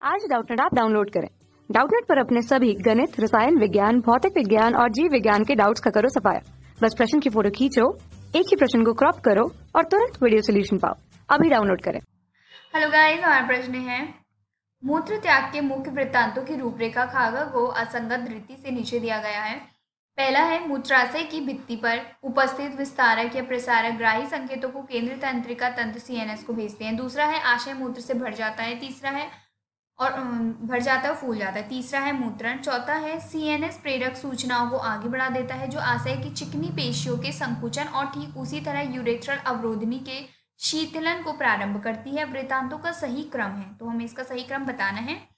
आज Doubtnut app download करें। Doubtnut पर अपने सभी गणित, रसायन विज्ञान, भौतिक विज्ञान और जीव विज्ञान के डाउट्स का करो सफाया। बस प्रश्न की फोटो खींचो, एक ही प्रश्न को क्रॉप करो और तुरंत वीडियो सोल्यूशन पाओ। अभी डाउनलोड करें। हेलो गाइस, हमारा प्रश्न है मूत्र त्याग के मुख्य वृत्तांतों की रूपरेखा खागा को असंगत रीति से नीचे दिया गया है। पहला है मूत्राशय की भित्ति पर उपस्थित विस्तारक या प्रसारक ग्राही संकेतों को केंद्रीय तंत्रिका तंत्र सीएनएस को भेजते हैं। दूसरा है आशय मूत्र से भर जाता है। तीसरा है और भर जाता है और फूल जाता है। तीसरा है मूत्रण। चौथा है सीएनएस प्रेरक सूचनाओं को आगे बढ़ा देता है जो आशय की चिकनी पेशियों के संकुचन और ठीक उसी तरह यूरेथ्रल अवरोधनी के शीतलन को प्रारंभ करती है। वृत्तांतों का सही क्रम है, तो हमें इसका सही क्रम बताना है।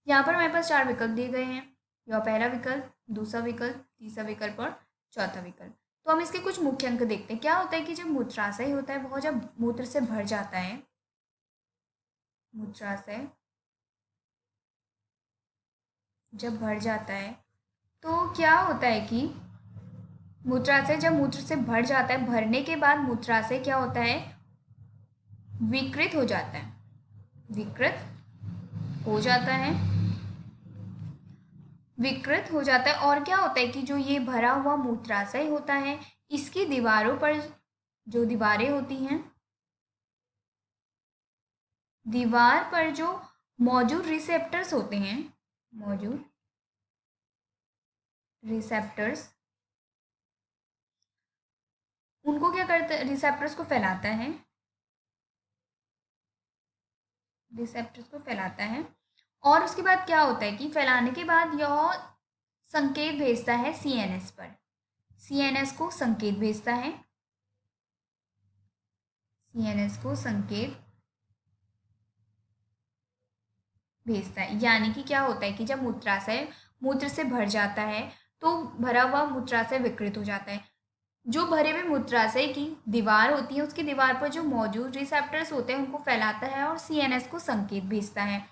यहाँ पर हमारे पास 4 विकल्प दिए गए हैं। यह पहला विकल्प, दूसरा विकल्प, तीसरा विकल्प और चौथा विकल्प। तो हम इसके कुछ मुख्य अंक देखते हैं। क्या होता है कि जब मूत्राशय होता है वह जब मूत्र से भर जाता है, मूत्राशय जब भर जाता है तो क्या होता है कि मूत्राशय जब मूत्र से भर जाता है, भरने के बाद मूत्राशय क्या होता है, विकृत हो जाता है। विकृत हो जाता है, विकृत हो जाता है। और क्या होता है कि जो ये भरा हुआ मूत्राशय होता है, इसकी दीवारों पर जो दीवारें होती हैं, दीवार पर जो मौजूद रिसेप्टर्स होते हैं, मौजूद रिसेप्टर्स, उनको क्या करता है, रिसेप्टर्स को फैलाता है, रिसेप्टर्स को फैलाता है। और उसके बाद क्या होता है कि फैलाने के बाद यह संकेत भेजता है सीएनएस पर। सीएनएस को संकेत भेजता है, सीएनएस को संकेत भेजता है। यानी कि क्या होता है कि जब मूत्राशय मूत्र से भर जाता है तो भरा हुआ मूत्राशय विकृत हो जाता है। जो भरे हुए मूत्राशय की दीवार होती है, उसकी दीवार पर जो मौजूद रिसेप्टर्स होते हैं उनको फैलाता है और सीएनएस को संकेत भेजता है।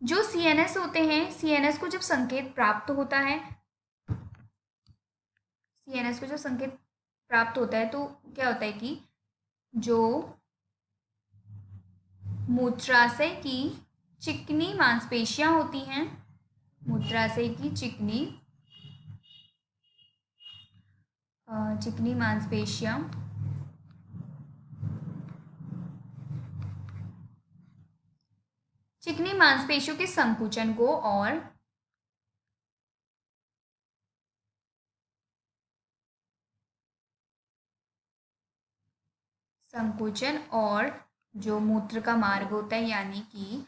जो सीएनएस होते हैं, सीएनएस को जब संकेत प्राप्त होता है, सीएनएस को जब संकेत प्राप्त होता है तो क्या होता है कि जो मूत्राशय की चिकनी मांसपेशियां होती हैं, मूत्राशय की चिकनी मांसपेशियां चिकनी मांसपेशियों के संकुचन को और जो मूत्र का मार्ग होता है, यानी कि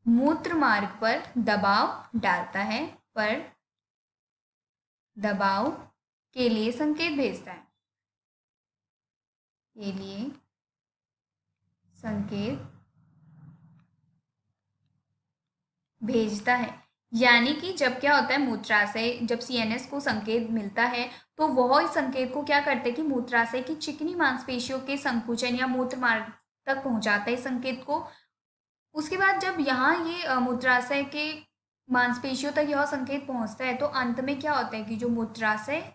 मूत्र मार्ग पर दबाव डालता है, पर दबाव के लिए संकेत भेजता है, के लिए संकेत भेजता है। यानी कि जब क्या होता है, मूत्राशय जब सीएनएस को संकेत मिलता है तो वह इस संकेत को क्या करते हैं कि मूत्राशय की चिकनी मांसपेशियों के संकुचन या मूत्र मार्ग तक पहुंचाता है इस संकेत को। उसके बाद जब यहाँ ये मूत्राशय के मांसपेशियों तक यह संकेत पहुंचता है तो अंत में क्या होता है कि जो मूत्राशय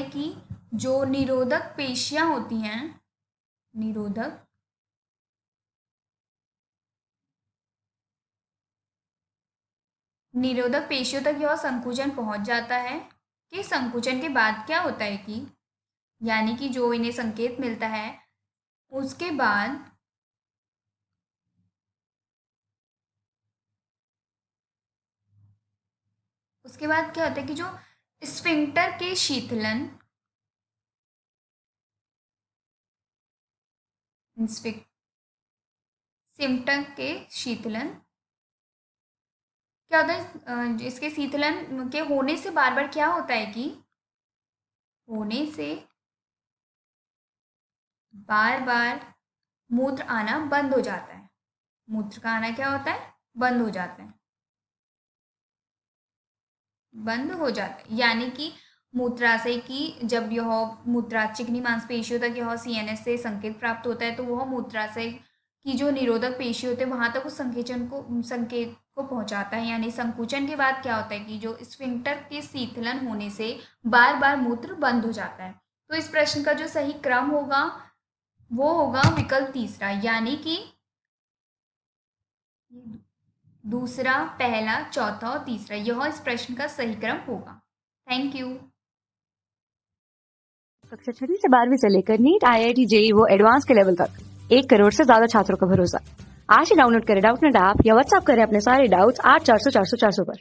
की जो निरोधक पेशियां होती हैं, निरोधक पेशियों तक यह संकुचन पहुंच जाता है। कि संकुचन के बाद क्या होता है कि यानी कि जो इन्हें संकेत मिलता है उसके बाद क्या होता है कि जो स्फिंक्टर के शीतलन, स्फिंक्टर के शीतलन क्या होता है, इसके शीतलन के होने से बार बार क्या होता है कि होने से बार बार मूत्र आना बंद हो जाता है। मूत्र का आना क्या होता है, बंद हो जाता है, बंद हो जाता है। यानी कि मूत्राशय की जब यह चिकनी मांसपेशियों तक यह सीएनएस से संकेत प्राप्त होता है तो वह मूत्राशय की जो निरोधक पेशी होते हैं वहां तक उस संकेत को पहुंचाता है। यानी संकुचन के बाद क्या होता है कि जो स्फिंक्टर के शीतलन होने से बार बार मूत्र बंद हो जाता है। तो इस प्रश्न का जो सही क्रम होगा वो होगा विकल्प तीसरा, यानी कि दूसरा, पहला, चौथा और तीसरा, यह इस प्रश्न का सही क्रम होगा। Thank you. कक्षा 6 से 12वीं से लेकर नीट, IIT, JEE वो एडवांस के लेवल तक 1 करोड़ से ज्यादा छात्रों का भरोसा। आज ही डाउनलोड करें डाउटनेट ऐप या व्हाट्सएप करें अपने सारे डाउट्स 8400 400 400 पर।